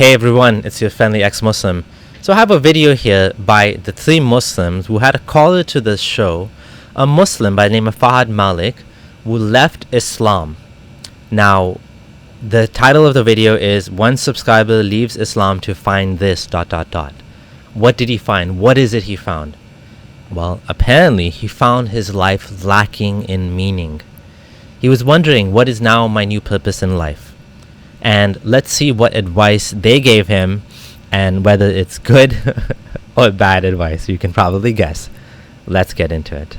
Hey everyone, it's your friendly ex-Muslim. So I have a video here by the three Muslims who had a caller to this show, a Muslim by the name of Fahad Malik, who left Islam. Now, the title of the video is One Subscriber Leaves Islam to Find This... What did he find? What is it he found? Well, apparently he found his life lacking in meaning. He was wondering, what is now my new purpose in life? And let's see what advice they gave him and whether it's good or bad advice. You can probably guess. Let's get into it.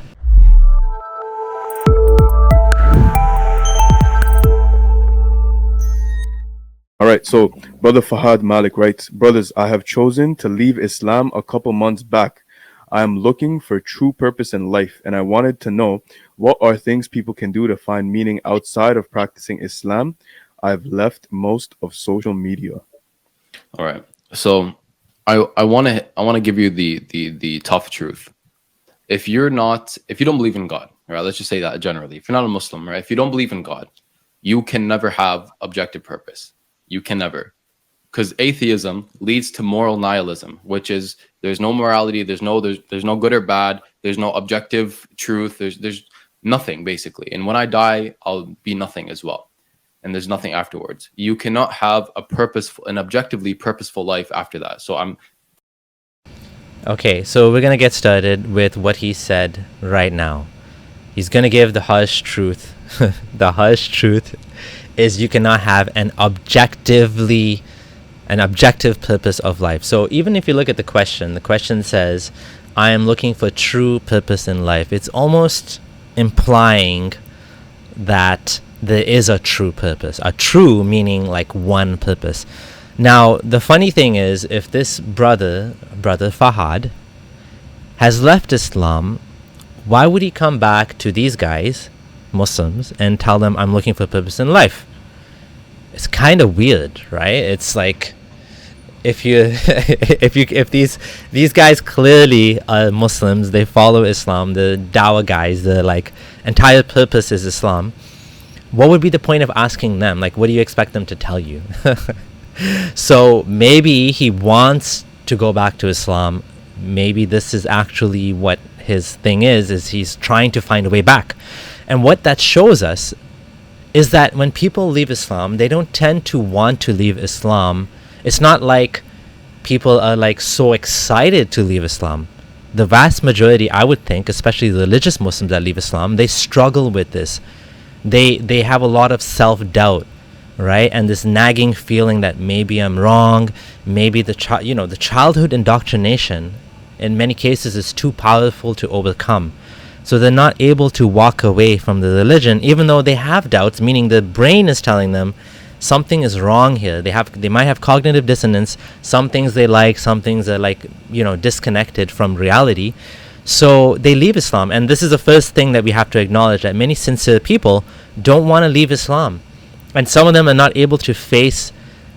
All right, so Brother Fahad Malik writes, Brothers, I have chosen to leave Islam a couple months back. I am looking for true purpose in life, and I wanted to know what are things people can do to find meaning outside of practicing Islam. I've left most of social media. All right. So I want to give you the tough truth. If you don't believe in God, right? Let's just say that generally. If you're not a Muslim, right? If you don't believe in God, you can never have objective purpose. You can never. Because atheism leads to moral nihilism, which is there's no morality, there's no good or bad, there's no objective truth, there's nothing basically. And when I die, I'll be nothing as well. And there's nothing afterwards. You cannot have an objectively purposeful life after that. Okay, so we're going to get started with what he said right now. He's going to give the harsh truth. The harsh truth is you cannot have an objective purpose of life. So even if you look at the question says, I am looking for true purpose in life. It's almost implying that there is a true purpose. A true meaning like one purpose. Now, the funny thing is, if this brother Fahad, has left Islam, why would he come back to these guys, Muslims, and tell them, I'm looking for purpose in life? It's kind of weird, right? It's like, if these guys clearly are Muslims, they follow Islam, the dawah guys, the like entire purpose is Islam, what would be the point of asking them? Like, what do you expect them to tell you? So maybe he wants to go back to Islam. Maybe this is actually what his thing is he's trying to find a way back. And what that shows us is that when people leave Islam, they don't tend to want to leave Islam. It's not like people are like so excited to leave Islam. The vast majority, I would think, especially the religious Muslims that leave Islam, they struggle with this. They have a lot of self-doubt, right? And this nagging feeling that maybe I'm wrong, maybe the childhood indoctrination in many cases is too powerful to overcome. So they're not able to walk away from the religion, even though they have doubts, meaning the brain is telling them something is wrong here. They might have cognitive dissonance. Some things they like, some things are like, disconnected from reality. So they leave Islam, and this is the first thing that we have to acknowledge, that many sincere people don't want to leave Islam, and some of them are not able to face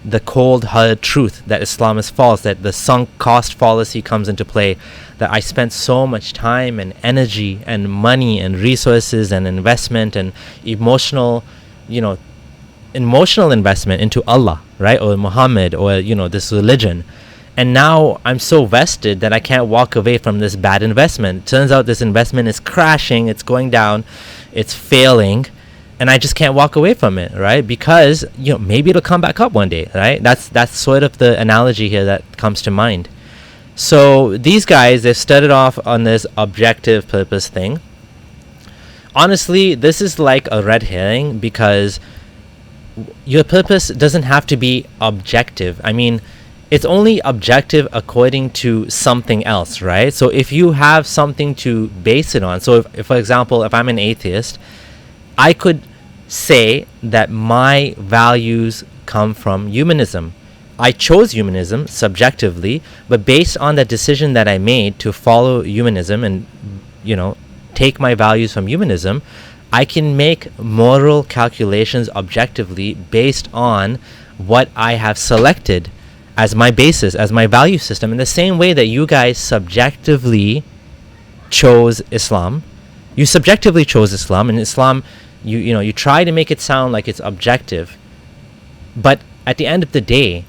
the cold hard truth that Islam is false, that the sunk cost fallacy comes into play, that I spent so much time and energy and money and resources and investment and emotional investment into Allah, right, or Muhammad, or this religion. And now I'm so vested that I can't walk away from this bad investment. Turns out this investment is crashing, it's going down, it's failing, and I just can't walk away from it, right? Because maybe it'll come back up one day, right? That's sort of the analogy here that comes to mind. So these guys, they've started off on this objective purpose thing. Honestly, this is like a red herring, because your purpose doesn't have to be objective. I mean, it's only objective according to something else, right? So if you have something to base it on, so if for example, if I'm an atheist, I could say that my values come from humanism. I chose humanism subjectively, but based on the decision that I made to follow humanism and, take my values from humanism, I can make moral calculations objectively based on what I have selected as my basis, as my value system, in the same way that you guys subjectively chose Islam. You subjectively chose Islam, and Islam, you try to make it sound like it's objective, but at the end of the day,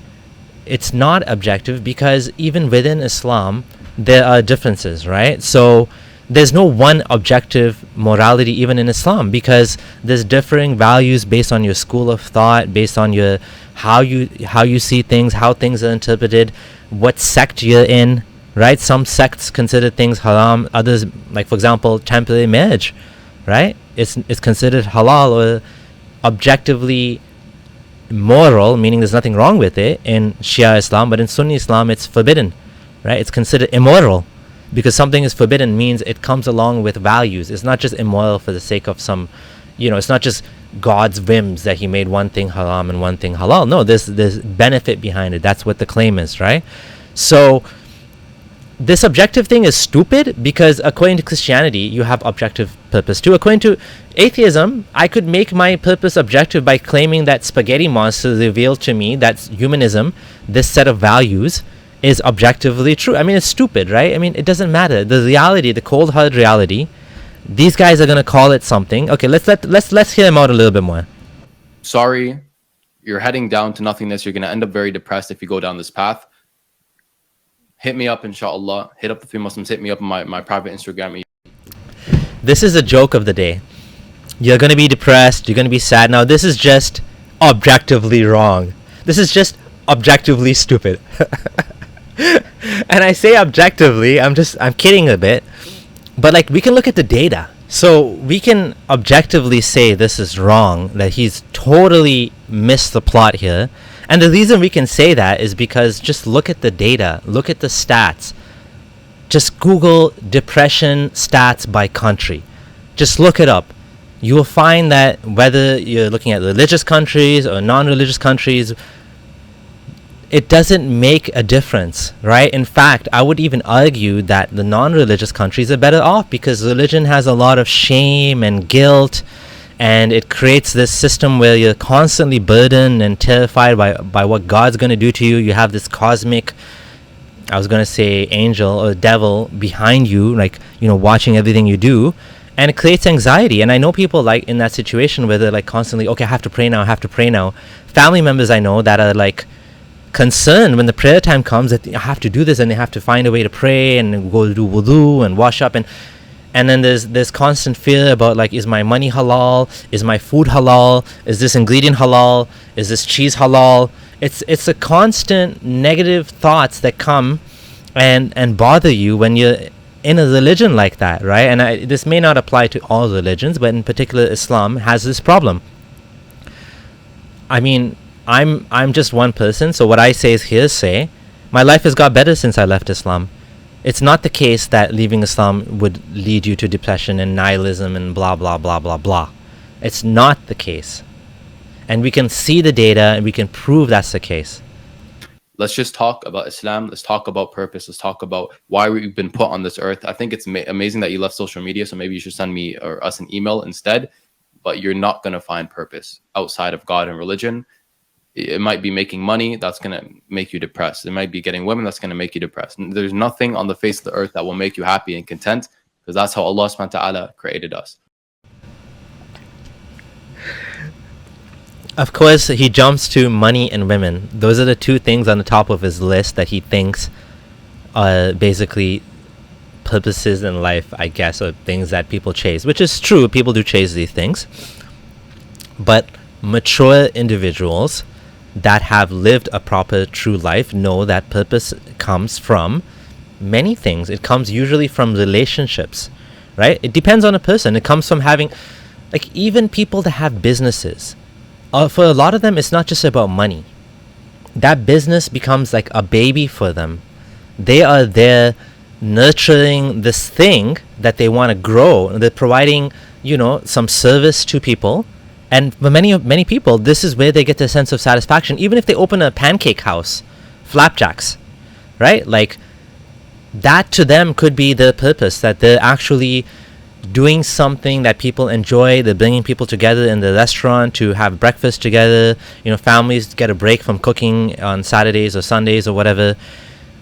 it's not objective because even within Islam, there are differences, right? So there's no one objective morality even in Islam, because there's differing values based on your school of thought, based on your how you see things, how things are interpreted, what sect you're in, right? Some sects consider things haram, others, like for example, temporary marriage, right? It's considered halal or objectively moral, meaning there's nothing wrong with it in Shia Islam, but in Sunni Islam it's forbidden, right? It's considered immoral because something is forbidden means it comes along with values. It's not just immoral for the sake of some, it's not just God's whims that he made one thing haram and one thing halal. No, there's benefit behind it. That's what the claim is, right? So this objective thing is stupid because according to Christianity, you have objective purpose too. According to atheism, I could make my purpose objective by claiming that spaghetti monster revealed to me, that's humanism, this set of values is objectively true. I mean, it's stupid, right? I mean, it doesn't matter. The reality, the cold-hearted reality, these guys are going to call it something. Okay, let's hear them out a little bit more. Sorry, you're heading down to nothingness. You're going to end up very depressed if you go down this path. Hit me up, inshallah. Hit up the three Muslims. Hit me up on my private Instagram. This is a joke of the day. You're going to be depressed. You're going to be sad. Now, this is just objectively wrong. This is just objectively stupid. And I say objectively, I'm kidding a bit. But like, we can look at the data. So we can objectively say this is wrong, that he's totally missed the plot here. And the reason we can say that is because just look at the data, look at the stats. Just Google depression stats by country. Just look it up. You will find that whether you're looking at religious countries or non-religious countries, it doesn't make a difference, right? In fact, I would even argue that the non-religious countries are better off because religion has a lot of shame and guilt, and it creates this system where you're constantly burdened and terrified by what God's going to do to you. You have this cosmic, I was going to say angel or devil behind you, like, watching everything you do, and it creates anxiety. And I know people like in that situation where they're like constantly, okay, I have to pray now. Family members I know that are like concerned when the prayer time comes that I have to do this, and they have to find a way to pray and go do wudu and wash up, and then there's constant fear about like, is my money halal, is my food halal, is this ingredient halal, is this cheese halal. It's a constant negative thoughts that come and bother you when you're in a religion like that, right? And this may not apply to all religions, but in particular Islam has this problem. I mean, I'm just one person, so what I say is hearsay. My life has got better since I left Islam. It's not the case that leaving Islam would lead you to depression and nihilism and blah blah blah blah blah. It's not the case. And we can see the data and we can prove that's the case. Let's just talk about Islam. Let's talk about purpose. Let's talk about why we've been put on this earth. I think it's amazing that you left social media, so maybe you should send me or us an email instead. But you're not going to find purpose outside of God and religion. It might be making money that's going to make you depressed. It might be getting women that's going to make you depressed. And there's nothing on the face of the earth that will make you happy and content, because that's how Allah subhanahu wa ta'ala created us. Of course, he jumps to money and women. Those are the two things on the top of his list that he thinks are basically purposes in life, I guess, or things that people chase, which is true. People do chase these things. But mature individuals that have lived a proper true life know that purpose comes from many things. It comes usually from relationships, right? It depends on a person. It comes from having, like, even people that have businesses. For a lot of them, it's not just about money. That business becomes like a baby for them. They are there nurturing this thing that they want to grow. They're providing, some service to people. And for many people, this is where they get their sense of satisfaction. Even if they open a pancake house, flapjacks, right? Like, that to them could be their purpose, that they're actually doing something that people enjoy. They're bringing people together in the restaurant to have breakfast together. Families get a break from cooking on Saturdays or Sundays or whatever.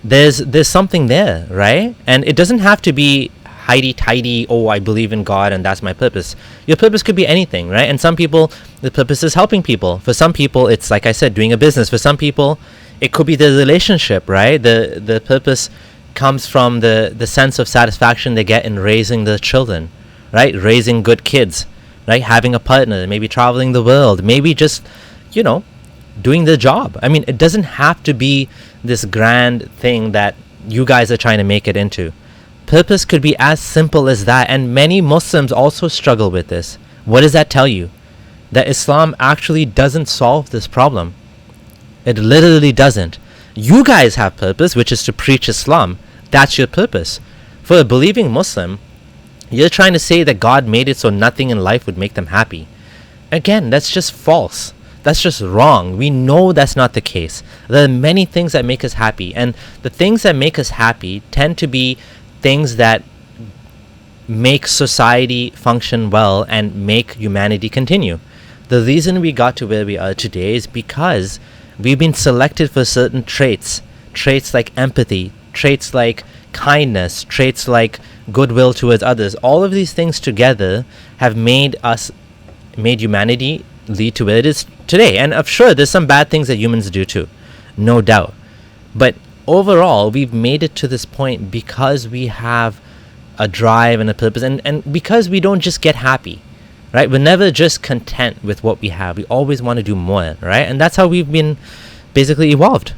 There's something there, right? And it doesn't have to be tidy, oh, I believe in God and that's my purpose. Your purpose could be anything, right? And some people, the purpose is helping people. For some people, it's, like I said, doing a business. For some people, It could be the relationship, right? The purpose comes from the sense of satisfaction they get in raising their children, right? Raising good kids, right? Having a partner, maybe traveling the world, maybe just, you know, doing the job. I mean, it doesn't have to be this grand thing that you guys are trying to make it into. Purpose could be as simple as that, and many Muslims also struggle with this. What does that tell you? That Islam actually doesn't solve this problem. It literally doesn't. You guys have purpose, which is to preach Islam. That's your purpose. For a believing Muslim, you're trying to say that God made it so nothing in life would make them happy. Again, that's just false. That's just wrong. We know that's not the case. There are many things that make us happy, and the things that make us happy tend to be things that make society function well and make humanity continue. The reason we got to where we are today is because we've been selected for certain traits like empathy, traits like kindness, traits like goodwill towards others. All of these things together have made humanity lead to where it is today. And I'm sure there's some bad things that humans do too, no doubt. But overall, we've made it to this point because we have a drive and a purpose, and because we don't just get happy, right? We're never just content with what we have. We always want to do more, right? And that's how we've been basically evolved.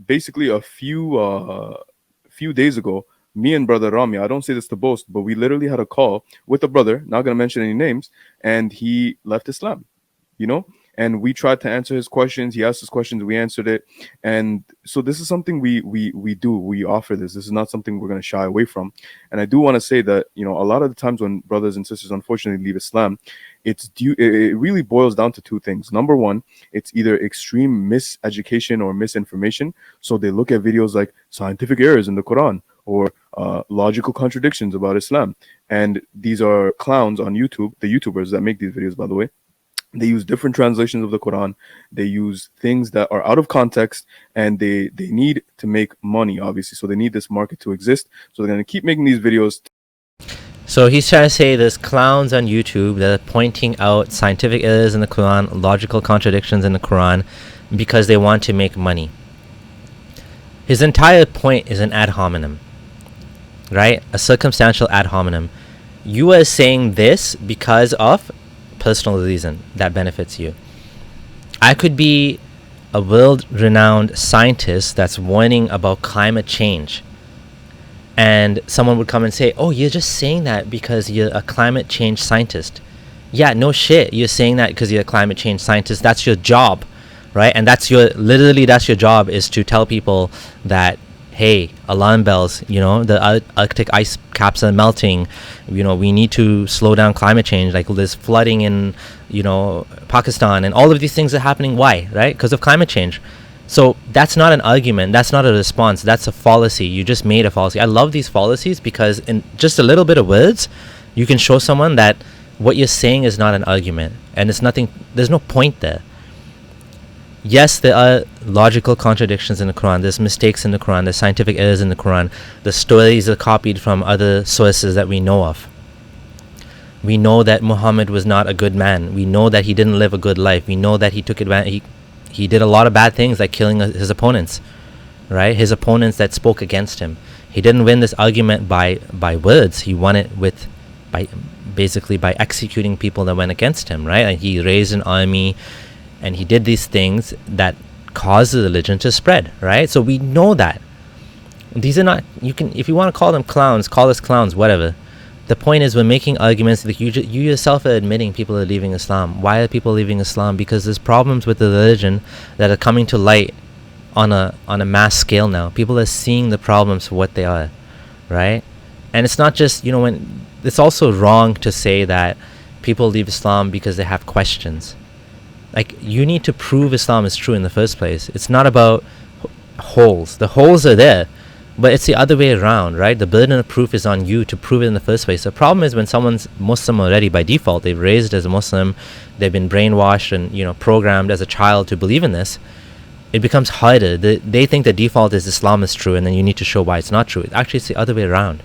Basically, a few days ago, me and brother Rami, I don't say this to boast, but we literally had a call with a brother, not going to mention any names, and he left Islam, you know? And we tried to answer his questions. He asked us questions, we answered it. And so this is something we do. We offer this. This is not something we're going to shy away from. And I do want to say that, you know, a lot of the times when brothers and sisters unfortunately leave Islam, it really boils down to two things. Number one, it's either extreme miseducation or misinformation. So they look at videos like scientific errors in the Quran or logical contradictions about Islam. And these are clowns on YouTube, the YouTubers that make these videos, by the way. They use different translations of the Quran. They use things that are out of context, and they need to make money, obviously. So they need this market to exist. So they're going to keep making these videos. So he's trying to say there's clowns on YouTube that are pointing out scientific errors in the Quran, logical contradictions in the Quran, because they want to make money. His entire point is an ad hominem, right? A circumstantial ad hominem. You are saying this because of personal reason that benefits you. I could be a world-renowned scientist that's warning about climate change, and someone would come and say, oh, you're just saying that because you're a climate change scientist. Yeah, no shit, you're saying that because you're a climate change scientist. That's your job, right? And that's your job, is to tell people that, hey, alarm bells, you know, the Arctic ice caps are melting, you know, we need to slow down climate change, like there's flooding in, you know, Pakistan, and all of these things are happening. Why? Right? Because of climate change. So that's not an argument, that's not a response, that's a fallacy. You just made a fallacy. I love these fallacies because in just a little bit of words, you can show someone that what you're saying is not an argument, and it's nothing, there's no point there. Yes, there are logical contradictions in the Quran, there's mistakes in the Quran, there's scientific errors in the Quran, the stories are copied from other sources that we know of. We know that Muhammad was not a good man. We know that he didn't live a good life. We know that he took advantage, he did a lot of bad things, like killing his opponents, right? His opponents that spoke against him. He didn't win this argument by words. He won it by executing people that went against him, right? And he raised an army, and he did these things that caused the religion to spread, right? So we know that. These are not, you can, if you want to call them clowns, call us clowns, whatever. The point is, we're making arguments that you yourself are admitting people are leaving Islam. Why are people leaving Islam? Because there's problems with the religion that are coming to light on a mass scale now. People are seeing the problems for what they are, right? And it's not just, you know, when it's also wrong to say that people leave Islam because they have questions. Like, you need to prove Islam is true in the first place. It's not about holes. The holes are there, but it's the other way around, right? The burden of proof is on you to prove it in the first place. The problem is when someone's Muslim already by default, they've raised as a Muslim, they've been brainwashed and, you know, programmed as a child to believe in this, it becomes harder. They think the default is Islam is true, and then you need to show why it's not true. Actually, it's the other way around.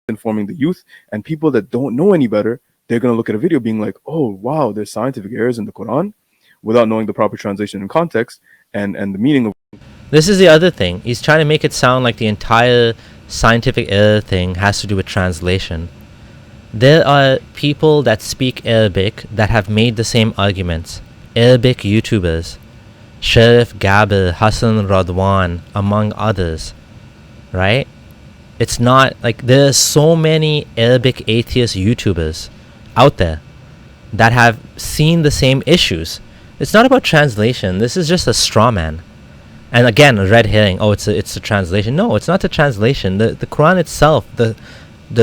Informing the youth, and people that don't know any better, they're going to look at a video being like, oh, wow, there's scientific errors in the Quran, without knowing the proper translation and context and the meaning of This is the other thing. He's trying to make it sound like the entire scientific error thing has to do with translation. There are people that speak Arabic that have made the same arguments. Arabic YouTubers. Sharif Gaber, Hassan Radwan, among others. Right? It's not like there are so many Arabic atheist YouTubers out there that have seen the same issues. It's not about translation. This is just a straw man. And again, a red herring. Oh, it's a translation. No, it's not the translation. The Quran itself, the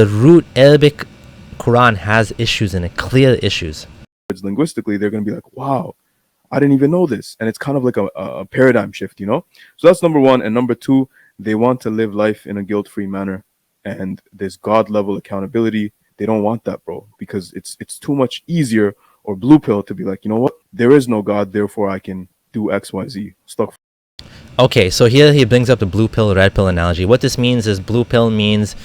root Arabic Quran has issues in it, clear issues. Linguistically, they're going to be like, wow, I didn't even know this. And it's kind of like a paradigm shift, you know? So that's number one. And number two, they want to live life in a guilt-free manner. And there's God-level accountability. They don't want that, bro, because it's too much easier or blue pill to be like, you know what? There is no God, therefore I can do X, Y, Z. Stuck. Okay, so here he brings up the blue pill, red pill analogy. What this means is blue pill means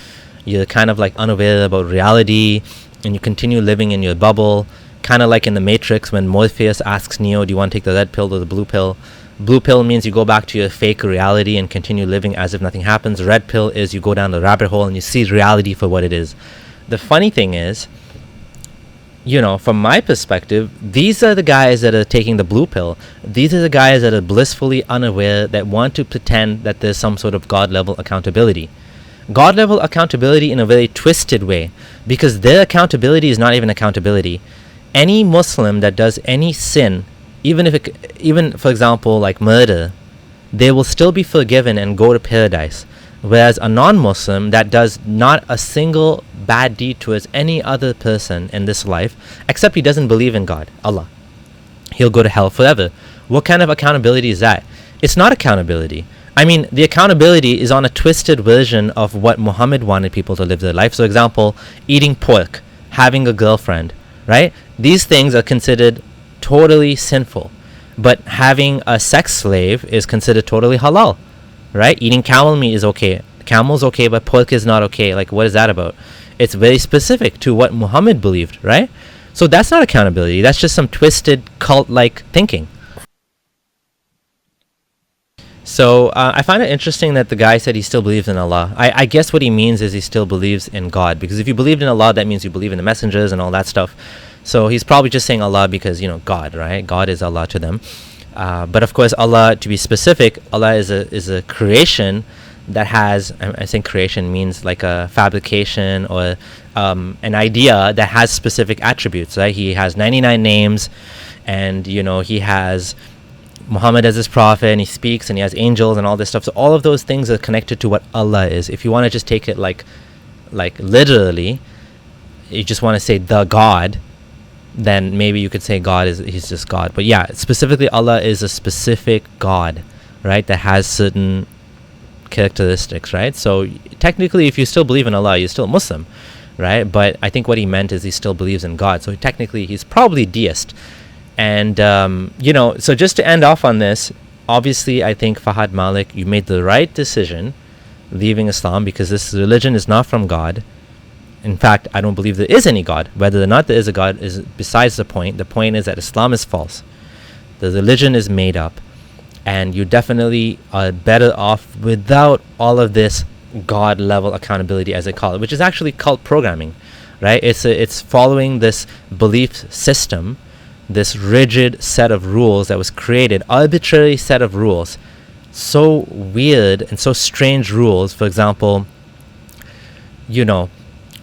you're kind of like unaware about reality and you continue living in your bubble, kind of like in the Matrix when Morpheus asks Neo, do you want to take the red pill or the blue pill? Blue pill means you go back to your fake reality and continue living as if nothing happens. Red pill is you go down the rabbit hole and you see reality for what it is. The funny thing is, you know, from my perspective, these are the guys that are taking the blue pill. These are the guys that are blissfully unaware, that want to pretend that there's some sort of God-level accountability. God-level accountability in a very twisted way, because their accountability is not even accountability. Any Muslim that does any sin, even for example, like murder, they will still be forgiven and go to paradise. Whereas a non-Muslim that does not a single bad deed towards any other person in this life, except he doesn't believe in God, Allah, he'll go to hell forever. What kind of accountability is that? It's not accountability. I mean, the accountability is on a twisted version of what Muhammad wanted people to live their life. So example, eating pork, having a girlfriend, right? These things are considered totally sinful. But having a sex slave is considered totally halal. Right? Eating camel meat is okay. Camel's okay, but pork is not okay. Like, what is that about? It's very specific to what Muhammad believed, right? So that's not accountability. That's just some twisted cult-like thinking. So I find it interesting that the guy said he still believes in Allah. I guess what he means is he still believes in God. Because if you believed in Allah, that means you believe in the messengers and all that stuff. So he's probably just saying Allah because, you know, God, right? God is Allah to them. But of course, Allah, to be specific, Allah is a creation that has, I think creation means like a fabrication or an idea that has specific attributes, right? He has 99 names, and, you know, he has Muhammad as his prophet, and he speaks, and he has angels and all this stuff. So all of those things are connected to what Allah is. If you want to just take it like literally, you just want to say the God, then maybe you could say he's just God. But yeah, specifically Allah is a specific God, right, that has certain characteristics, right? So technically, if you still believe in Allah, you're still a Muslim, right? But I think what he meant is he still believes in God. So technically, he's probably deist. And, you know, so just to end off on this, obviously, I think Fahad Malik, you made the right decision leaving Islam, because this religion is not from God. In fact, I don't believe there is any God. Whether or not there is a God is besides the point. The point is that Islam is false. The religion is made up. And you definitely are better off without all of this God-level accountability, as they call it, which is actually cult programming, right? It's following this belief system, this rigid set of rules that was created, arbitrary set of rules. So weird and so strange rules. For example, you know,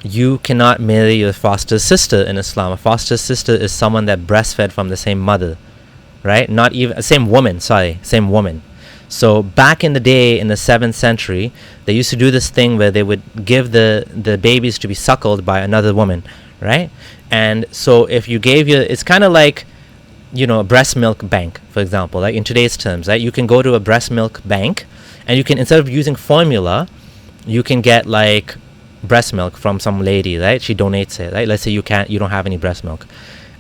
you cannot marry your foster sister in Islam. A foster sister is someone that breastfed from the same mother, right? Not even same woman. So back in the day, in the 7th century, they used to do this thing where they would give the babies to be suckled by another woman, right? And so if you gave it's kind of like, you know, a breast milk bank, for example, like in today's terms, right? You can go to a breast milk bank, and you can, instead of using formula, you can get like breast milk from some lady, right? She donates it, right? Let's say you don't have any breast milk,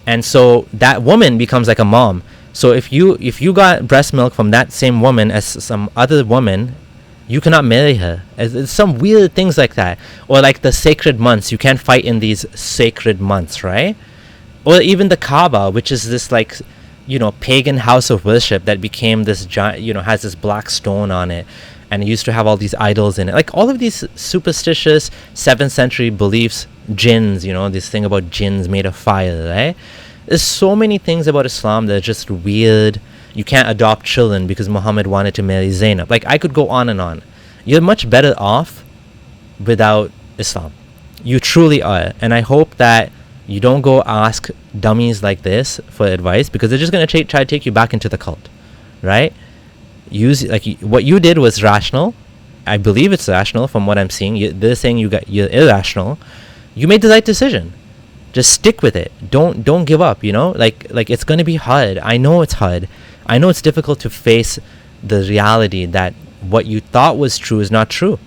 and so that woman becomes like a mom. So if you got breast milk from that same woman as some other woman, you cannot marry her. It's some weird things like that. Or like the sacred months, you can't fight in these sacred months, right? Or even the Kaaba, which is this like, pagan house of worship that became this giant, has this black stone on it, and it used to have all these idols in it. Like all of these superstitious 7th century beliefs, jinns, this thing about jinns made of fire, right? There's so many things about Islam that are just weird. You can't adopt children because Muhammad wanted to marry Zainab. Like, I could go on and on. You're much better off without Islam. You truly are. And I hope that you don't go ask dummies like this for advice, because they're just going to try to take you back into the cult, right? What you did was rational. I believe it's rational from what I'm seeing. They're saying you're irrational. You made the right decision. Just stick with it. Don't give up, like it's going to be hard. I know it's hard. I know it's difficult to face the reality that what you thought was true is not true.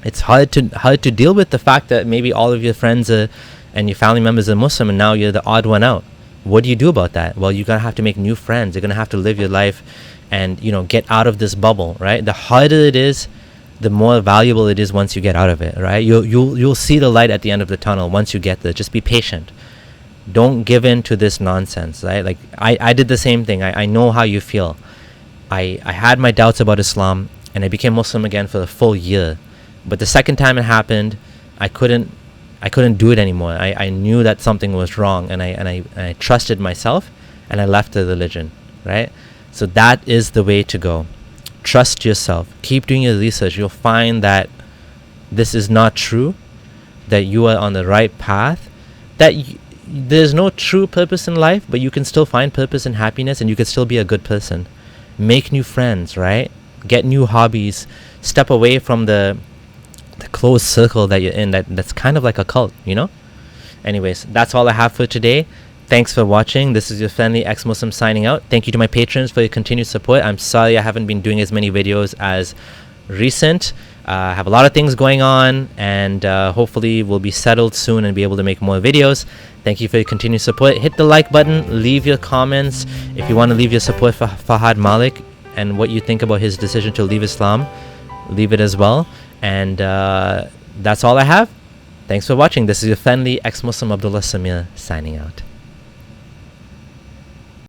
It's hard to deal with the fact that maybe all of your friends and your family members are Muslim, and now you're the odd one out. What do you do about that? Well, you're going to have to make new friends. You're going to have to live your life and, get out of this bubble, right? The harder it is, the more valuable it is once you get out of it, right? You'll see the light at the end of the tunnel once you get there. Just be patient. Don't give in to this nonsense, right? Like, I did the same thing. I know how you feel. I had my doubts about Islam, and I became Muslim again for a full year. But the second time it happened, I couldn't do it anymore. I knew that something was wrong, and I trusted myself, and I left the religion, right? So that is the way to go. Trust yourself. Keep doing your research. You'll find that this is not true, that you are on the right path, that there's no true purpose in life, but you can still find purpose and happiness, and you can still be a good person. Make new friends, right? Get new hobbies. Step away from the closed circle that you're in, that's kind of like a cult, Anyways, that's all I have for today. Thanks for watching. This is your friendly ex-Muslim signing out. Thank you to my patrons for your continued support. I'm sorry I haven't been doing as many videos as recent. I have a lot of things going on, and hopefully we'll be settled soon and be able to make more videos. Thank you for your continued support. Hit the like button. Leave your comments. If you want to leave your support for Fahad Malik and what you think about his decision to leave Islam, leave it as well. And that's all I have. Thanks for watching. This is your friendly ex-Muslim Abdullah Samir signing out.